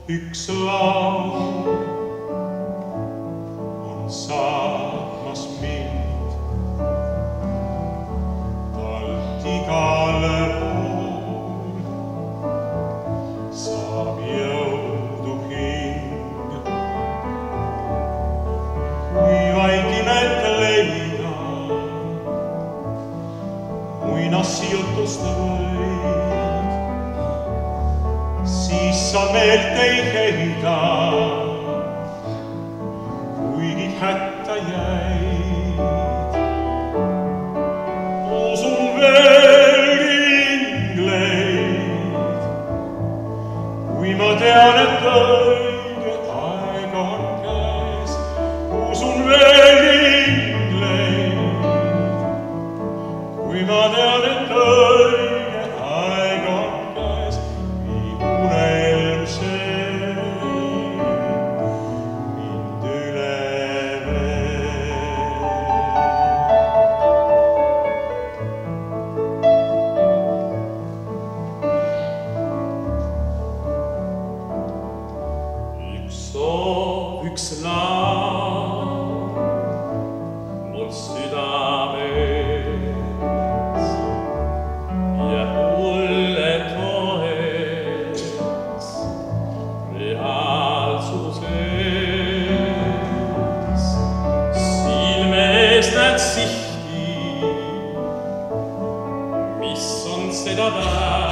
üks laul on saatmas mind talt igale pool. Saab jõudu hing, kui vaid imet leida, muinasjutust võid, siis sa meelt ei heida, kuigi hätta jäid. Usun veel ingleid, kui ma tean, et õige aeg on käes. Usun veel ingleid, kui ma tean, et õige aeg on käes. Viib unelm see mind üle vee. Üks soov, üks laul mul südames ja mulle toeks reaalsuses. Silmes näed sihti, mis on seda väärt.